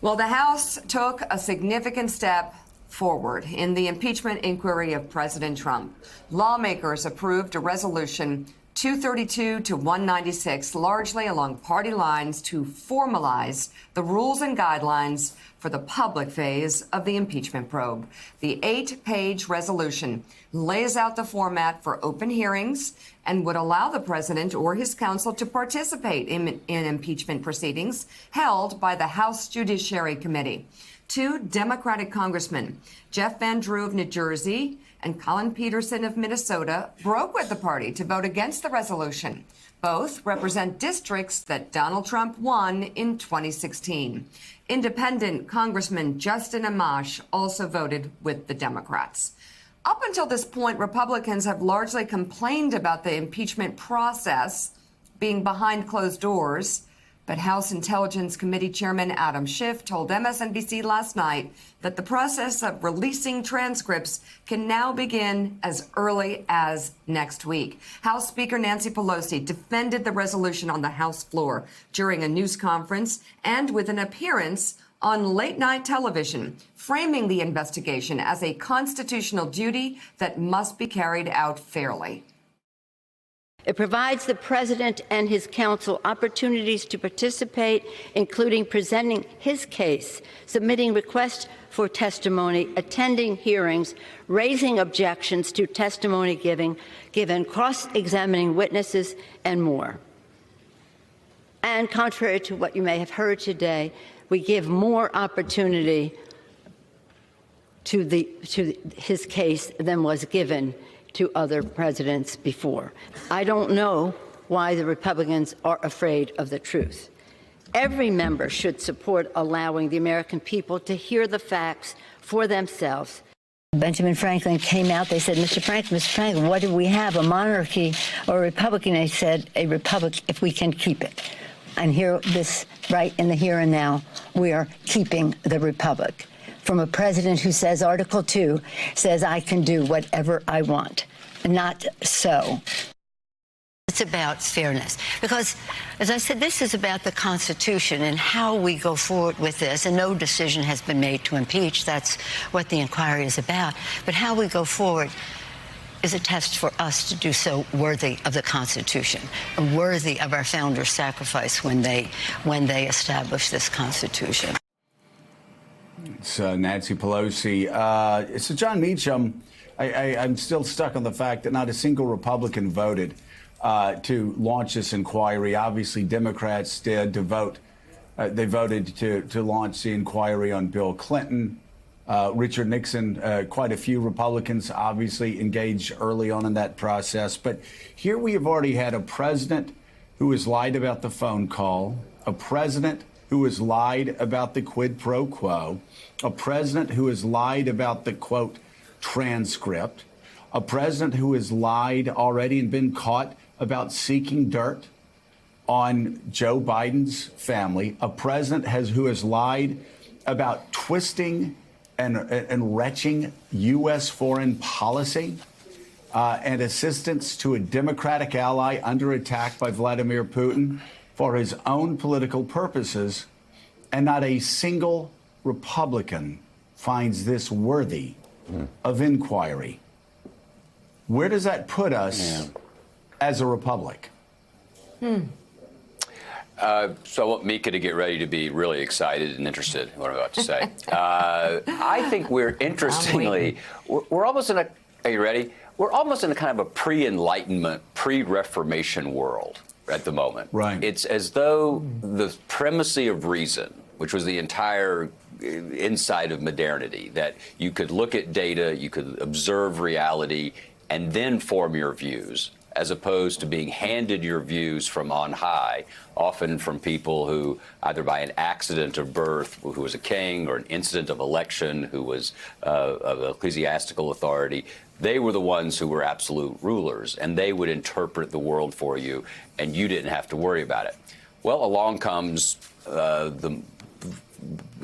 Well, the House took a significant step forward in the impeachment inquiry of President Trump. Lawmakers approved a resolution 232 to 196, largely along party lines, to formalize the rules and guidelines for the public phase of the impeachment probe. The 8-page resolution lays out the format for open hearings and would allow the president or his counsel to participate in impeachment proceedings held by the House Judiciary Committee. Two Democratic congressmen, Jeff Van Drew of New Jersey and Colin Peterson of Minnesota, broke with the party to vote against the resolution. Both represent districts that Donald Trump won in 2016. Independent Congressman Justin Amash also voted with the Democrats. Up until this point, Republicans have largely complained about the impeachment process being behind closed doors. But House Intelligence Committee Chairman Adam Schiff told MSNBC last night that the process of releasing transcripts can now begin as early as next week. House Speaker Nancy Pelosi defended the resolution on the House floor during a news conference and with an appearance on late-night television, framing the investigation as a constitutional duty that must be carried out fairly. It provides the president and his counsel opportunities to participate, including presenting his case, submitting requests for testimony, attending hearings, raising objections to testimony given, cross-examining witnesses, and more. And contrary to what you may have heard today, we give more opportunity to his case than was given to other presidents before. I don't know why the Republicans are afraid of the truth. Every member should support allowing the American people to hear the facts for themselves. Benjamin Franklin came out, they said, Mr. Franklin, what do we have, a monarchy or a republic? And they said, a republic if we can keep it. And here, this right in the here and now, we are keeping the republic. From a president who says Article 2 says I can do whatever I want. Not so. It's about fairness. Because, as I said, this is about the Constitution and how we go forward with this. And no decision has been made to impeach. That's what the inquiry is about. But how we go forward is a test for us to do so worthy of the Constitution, and worthy of our founders' sacrifice when they established this Constitution. It's Nancy Pelosi. So John Meacham, I'm still stuck on the fact that not a single Republican voted to launch this inquiry. Obviously, Democrats did to vote. They voted to launch the inquiry on Bill Clinton, Richard Nixon. Quite a few Republicans obviously engaged early on in that process. But here we have already had a president who has lied about the phone call, a president who has lied about the quid pro quo, a president who has lied about the, quote, transcript, a president who has lied already and been caught about seeking dirt on Joe Biden's family, a president who has lied about twisting and retching U.S. foreign policy and assistance to a Democratic ally under attack by Vladimir Putin for his own political purposes, and not a single Republican finds this worthy of inquiry. Where does that put us as a republic? So I want Mika to get ready to be really excited and interested in what I'm about to say. I think we're interestingly, we're almost in a, are you ready? We're almost in a kind of a pre-Enlightenment, pre-Reformation world at the moment. Right. It's as though the primacy of reason, which was the entire inside of modernity, that you could look at data, you could observe reality, and then form your views, as opposed to being handed your views from on high, often from people who, either by an accident of birth, who was a king, or an incident of election, who was of ecclesiastical authority. They were the ones who were absolute rulers, and they would interpret the world for you, and you didn't have to worry about it. Well, along comes the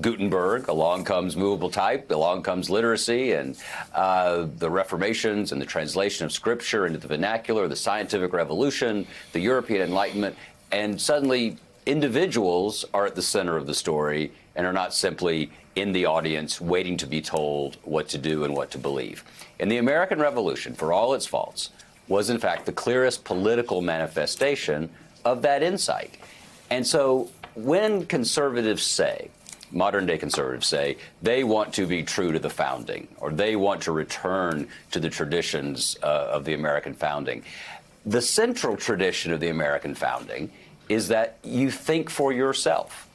Gutenberg, along comes movable type, along comes literacy, and the Reformations and the translation of Scripture into the vernacular, the scientific revolution, the European Enlightenment, and suddenly individuals are at the center of the story and are not simply in the audience waiting to be told what to do and what to believe. And the American Revolution, for all its faults, was in fact the clearest political manifestation of that insight. And so when conservatives say, modern-day conservatives say, they want to be true to the founding, or they want to return to the traditions of the American founding, the central tradition of the American founding is that you think for yourself.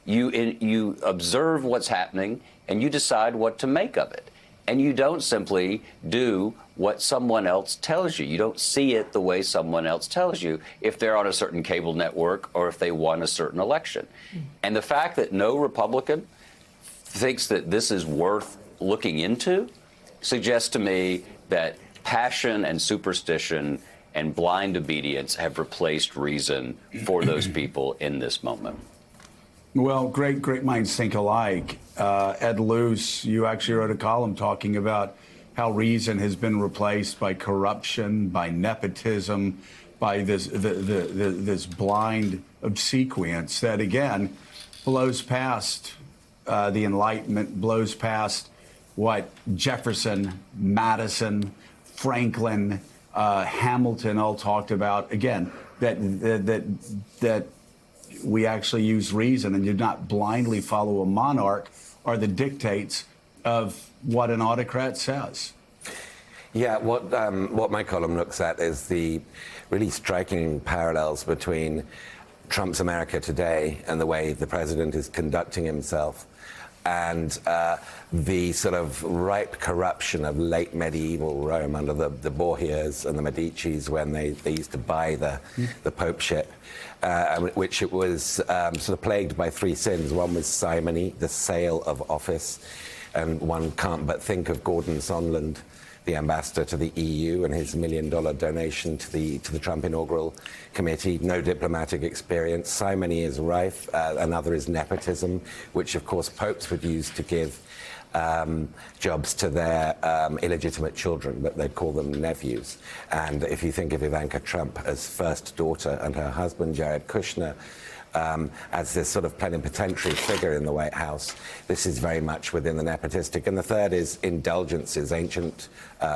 You observe what's happening, and you decide what to make of it. And you don't simply do what someone else tells you. You don't see it the way someone else tells you if they're on a certain cable network or if they won a certain election. And the fact that no Republican thinks that this is worth looking into suggests to me that passion and superstition and blind obedience have replaced reason for those people in this moment. Well, great minds think alike. Ed Luce, you actually wrote a column talking about how reason has been replaced by corruption, by nepotism, by this blind obsequience that, again, blows past the Enlightenment, blows past what Jefferson, Madison, Franklin, Hamilton all talked about. Again, that we actually use reason and do not blindly follow a monarch or the dictates of what an autocrat says. Yeah, what my column looks at is the really striking parallels between Trump's America today and the way the president is conducting himself, and the sort of ripe corruption of late medieval Rome under the Borgias and the Medicis when they used to buy the popeship, which it was sort of plagued by three sins. One was simony, the sale of office, and one can't but think of Gordon Sondland, the ambassador to the EU, and his $1 million donation to the Trump inaugural committee. No diplomatic experience. Simony is rife. Another is nepotism, which of course popes would use to give jobs to their illegitimate children, but they'd call them nephews. And if you think of Ivanka Trump as first daughter and her husband Jared Kushner as this sort of plenipotentiary figure in the White House, this is very much within the nepotistic. And the third is indulgences. Ancient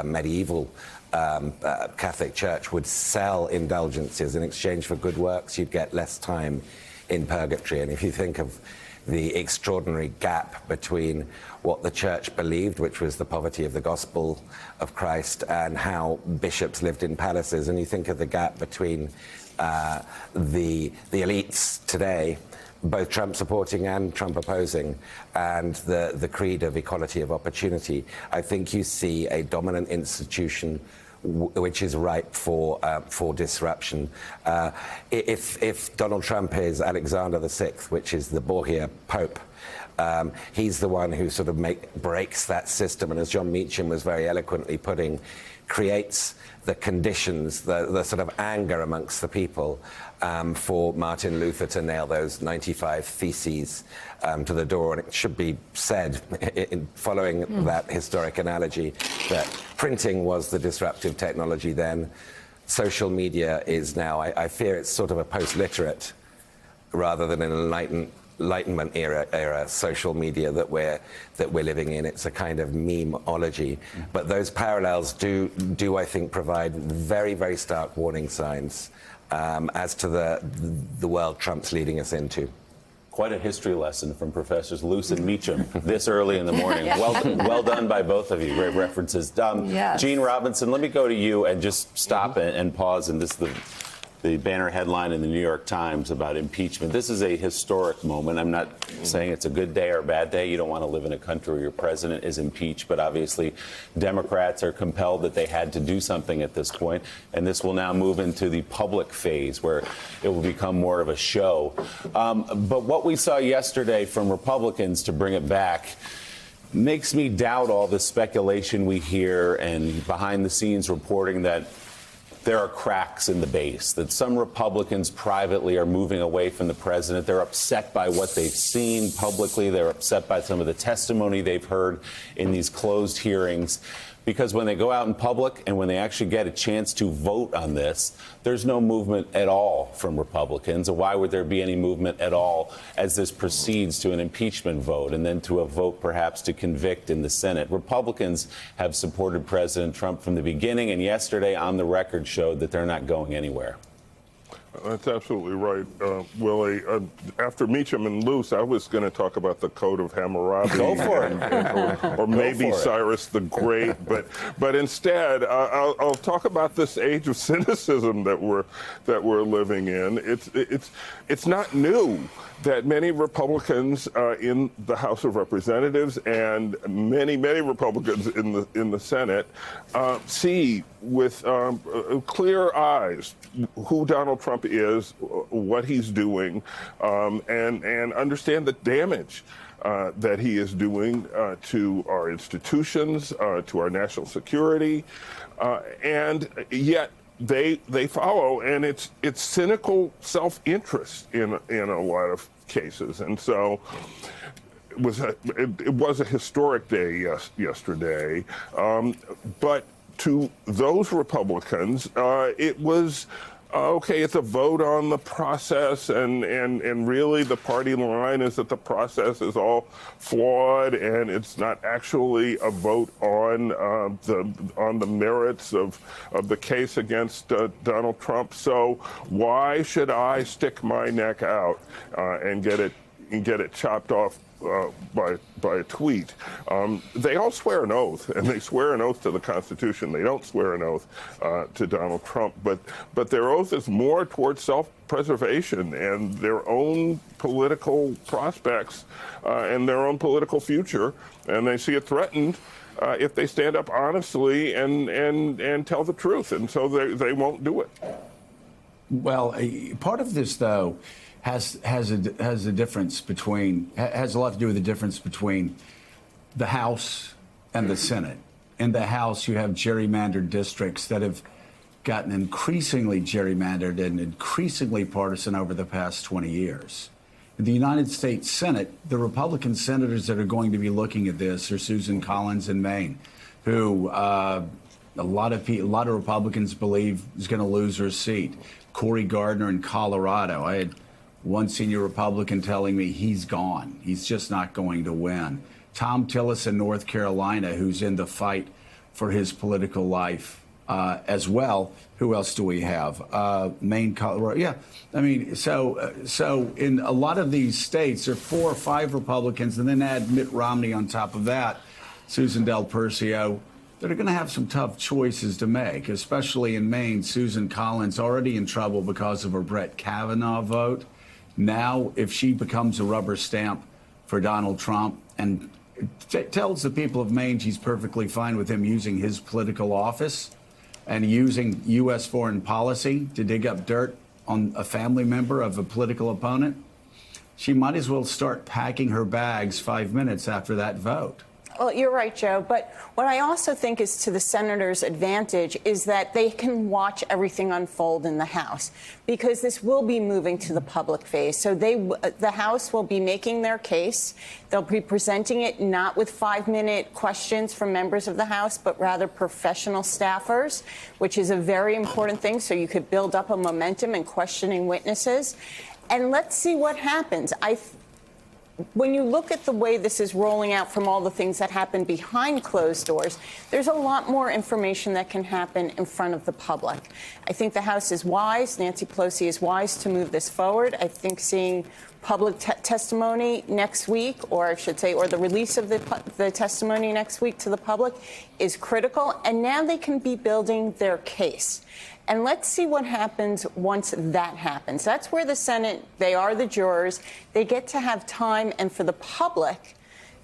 medieval Catholic Church would sell indulgences in exchange for good works. You'd get less time in purgatory. And if you think of the extraordinary gap between what the church believed, which was the poverty of the gospel of Christ, and how bishops lived in palaces, and you think of the gap between the elites today, both Trump supporting and Trump opposing, and the creed of equality of opportunity, I think you see a dominant institution which is ripe for disruption. If Donald Trump is Alexander VI, which is the Borgia Pope, he's the one who sort of breaks that system, and as John Meacham was very eloquently putting, creates the conditions, the sort of anger amongst the people for Martin Luther to nail those 95 theses to the door. And it should be said, following that historic analogy, that printing was the disruptive technology then. Social media is now, I fear it's sort of a post-literate rather than an Enlightenment era social media that we're living in. It's a kind of memeology. But those parallels do I think provide very, very stark warning signs as to the world Trump's leading us into. Quite a history lesson from Professors Luce and Meacham this early in the morning. Yeah. Well done by both of you. Great references. Yes. Gene Robinson, let me go to you and just stop and pause. And this is the banner headline in the New York Times about impeachment. This is a historic moment. I'm not saying it's a good day or a bad day. You don't want to live in a country where your president is impeached, but obviously Democrats are compelled that they had to do something at this point, and this will now move into the public phase where it will become more of a show. But what we saw yesterday from Republicans, to bring it back, makes me doubt all the speculation we hear and behind-the-scenes reporting that there are cracks in the base, that some Republicans privately are moving away from the president. They're upset by what they've seen publicly. They're upset by some of the testimony they've heard in these closed hearings. because when they go out in public and when they actually get a chance to vote on this, there's no movement at all from Republicans. And why would there be any movement at all as this proceeds to an impeachment vote and then to a vote perhaps to convict in the Senate? Republicans have supported President Trump from the beginning, and yesterday on the record showed that they're not going anywhere. That's absolutely right, Willie. After Meacham and Luce, I was going to talk about the Code of Hammurabi. Go for it. Or maybe Cyrus the Great. But instead, I'll talk about this age of cynicism that we're living in. It's not new that many Republicans in the House of Representatives and many Republicans in the Senate see with clear eyes who Donald Trump is, what he's doing, and understand the damage that he is doing to our institutions, to our national security, and yet they follow, and it's cynical self-interest in a lot of cases, and so. It was a historic day yesterday, but to those Republicans, it was okay. It's a vote on the process, and really the party line is that the process is all flawed, and it's not actually a vote on the merits of the case against Donald Trump. So why should I stick my neck out and get it chopped off by a tweet? They all swear an oath, and they swear an oath to the Constitution. They don't swear an oath to Donald Trump, but their oath is more towards self-preservation and their own political prospects and their own political future, and they see it threatened if they stand up honestly and tell the truth, and so they won't do it. Well, part of this, though, has a difference between, has a lot to do with the difference between the House and the Senate. In the House, you have gerrymandered districts that have gotten increasingly gerrymandered and increasingly partisan over the past 20 years. In the United States Senate, the Republican senators that are going to be looking at this are Susan Collins in Maine, who a lot of Republicans believe is going to lose her seat. Cory Gardner in Colorado. I had one senior Republican telling me he's gone. He's just not going to win. Tom Tillis in North Carolina, who's in the fight for his political life as well. Who else do we have? Maine, Colorado. Yeah, I mean, so in a lot of these states, there are 4 or 5 Republicans, and then add Mitt Romney on top of that, Susan Del Percio, that are going to have some tough choices to make, especially in Maine. Susan Collins already in trouble because of her Brett Kavanaugh vote. Now, if she becomes a rubber stamp for Donald Trump and tells the people of Maine she's perfectly fine with him using his political office and using U.S. foreign policy to dig up dirt on a family member of a political opponent, she might as well start packing her bags 5 minutes after that vote. Well, you're right, Joe. But what I also think is to the senators' advantage is that they can watch everything unfold in the House, because this will be moving to the public phase. So the House will be making their case. They'll be presenting it not with 5-minute questions from members of the House, but rather professional staffers, which is a very important thing. So you could build up a momentum in questioning witnesses. And let's see what happens. When you look at the way this is rolling out from all the things that happen behind closed doors, there's a lot more information that can happen in front of the public. I think the House is wise. Nancy Pelosi is wise to move this forward. I think seeing public testimony next week, or I should say, or the release of the testimony next week to the public is critical. And now they can be building their case. And let's see what happens once that happens. That's where the Senate, they are the jurors. They get to have time and for the public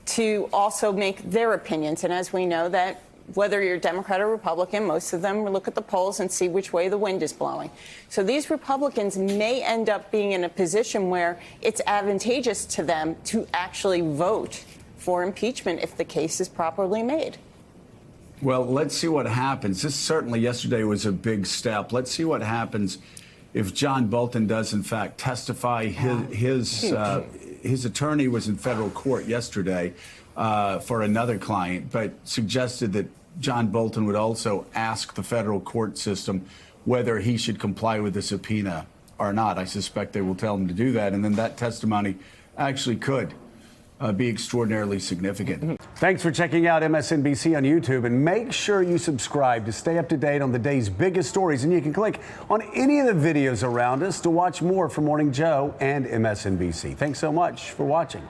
to also make their opinions. And as we know, that whether you're Democrat or Republican, most of them look at the polls and see which way the wind is blowing. So these Republicans may end up being in a position where it's advantageous to them to actually vote for impeachment if the case is properly made. Well, let's see what happens. This certainly yesterday was a big step. Let's see what happens if John Bolton does, in fact, testify. His attorney was in federal court yesterday for another client, but suggested John Bolton would also ask the federal court system whether he should comply with the subpoena or not. I suspect they will tell him to do that, and then that testimony actually could be extraordinarily significant. Thanks for checking out MSNBC on YouTube, and make sure you subscribe to stay up to date on the day's biggest stories. And you can click on any of the videos around us to watch more from Morning Joe and MSNBC. Thanks so much for watching.